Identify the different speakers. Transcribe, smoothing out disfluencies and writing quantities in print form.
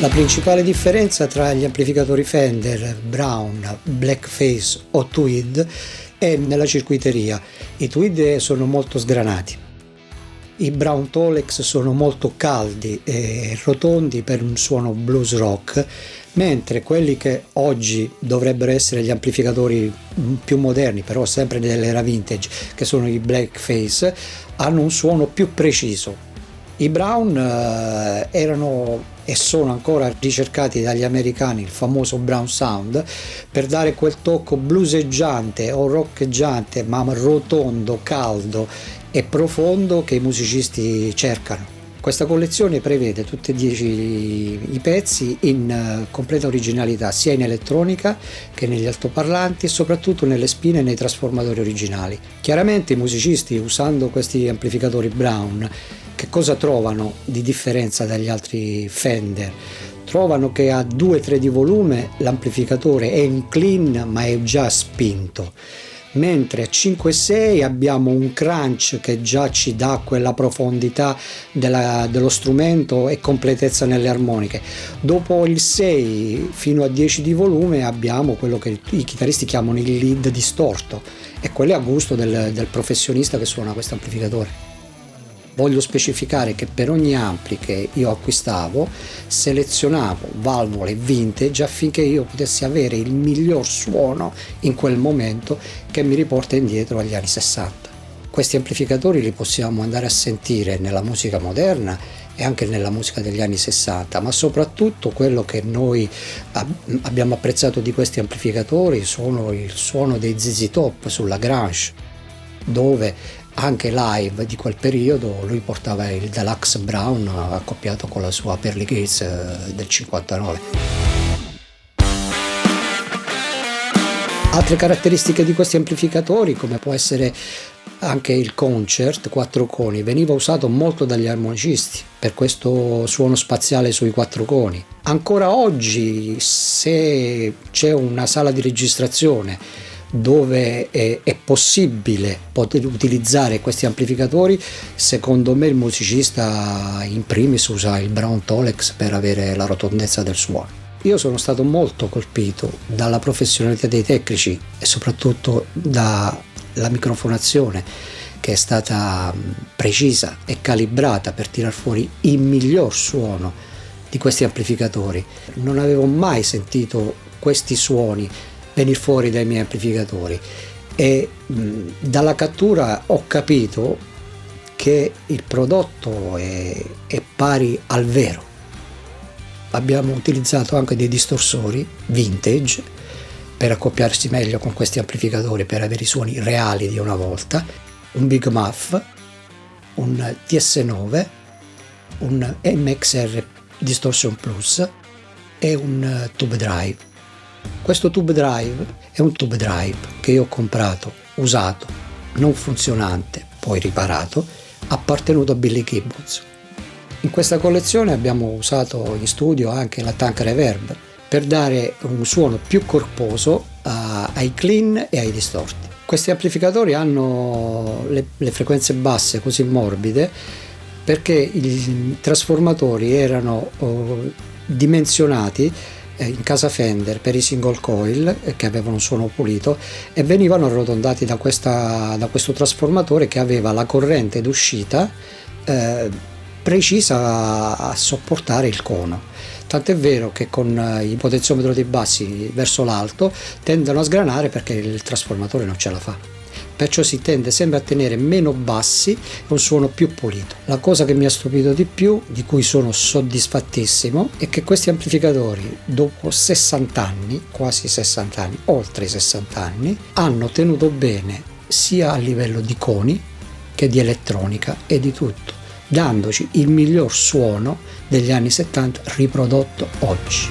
Speaker 1: La principale differenza tra gli amplificatori Fender, Brown, Blackface o Tweed è nella circuiteria. I Tweed sono molto sgranati. I Brown Tolex sono molto caldi e rotondi per un suono blues rock, mentre quelli che oggi dovrebbero essere gli amplificatori più moderni, però sempre dell'era vintage, che sono i Blackface, hanno un suono più preciso. I Brown erano e sono ancora ricercati dagli americani, il famoso Brown Sound, per dare quel tocco blueseggiante o roccheggiante, ma rotondo, caldo e profondo che i musicisti cercano. Questa collezione prevede tutti e 10 i pezzi in completa originalità, sia in elettronica che negli altoparlanti e soprattutto nelle spine e nei trasformatori originali. Chiaramente i musicisti, usando questi amplificatori Brown, che cosa trovano di differenza dagli altri Fender? Trovano che a 2-3 di volume l'amplificatore è in clean ma è già spinto, mentre a 5-6 abbiamo un crunch che già ci dà quella profondità dello strumento e completezza nelle armoniche. Dopo il 6 fino a 10 di volume abbiamo quello che i chitarristi chiamano il lead distorto, e quello è a gusto del professionista che suona questo amplificatore. Voglio specificare che per ogni ampli che io acquistavo selezionavo valvole vintage affinché io potessi avere il miglior suono in quel momento, che mi riporta indietro agli anni 60. Questi amplificatori li possiamo andare a sentire nella musica moderna e anche nella musica degli anni 60, ma soprattutto quello che noi abbiamo apprezzato di questi amplificatori sono il suono dei ZZ Top sulla grunge, dove anche live di quel periodo lui portava il Deluxe Brown accoppiato con la sua Pearly Gates del 59. Altre caratteristiche di questi amplificatori, come può essere anche il Concert 4 coni, veniva usato molto dagli armonicisti per questo suono spaziale sui 4 coni. Ancora oggi, se c'è una sala di registrazione dove è possibile poter utilizzare questi amplificatori, secondo me il musicista in primis usa il Brown Tolex per avere la rotondezza del suono. Io sono stato molto colpito dalla professionalità dei tecnici e soprattutto dalla microfonazione, che è stata precisa e calibrata per tirar fuori il miglior suono di questi amplificatori. Non avevo mai sentito questi suoni venire fuori dai miei amplificatori, e dalla cattura ho capito che il prodotto è pari al vero. Abbiamo utilizzato anche dei distorsori vintage per accoppiarsi meglio con questi amplificatori, per avere i suoni reali di una volta, un Big Muff, un TS9, un MXR Distortion Plus e un Tube Drive. Questo Tube Drive è un Tube Drive che io ho comprato, usato, non funzionante, poi riparato, appartenuto a Billy Gibbons. In questa collezione abbiamo usato in studio anche la Tank Reverb per dare un suono più corposo ai clean e ai distorti. Questi amplificatori hanno le frequenze basse così morbide perché i trasformatori erano dimensionati in casa Fender per i single coil che avevano un suono pulito e venivano arrotondati da questo trasformatore che aveva la corrente d'uscita precisa a sopportare il cono. Tant'è vero che con il potenziometro dei bassi verso l'alto tendono a sgranare perché il trasformatore non ce la fa. Perciò si tende sempre a tenere meno bassi e un suono più pulito. La cosa che mi ha stupito di più, di cui sono soddisfattissimo, è che questi amplificatori, dopo 60 anni, quasi 60 anni, oltre i 60 anni, hanno tenuto bene sia a livello di coni che di elettronica e di tutto, dandoci il miglior suono degli anni 70 riprodotto oggi.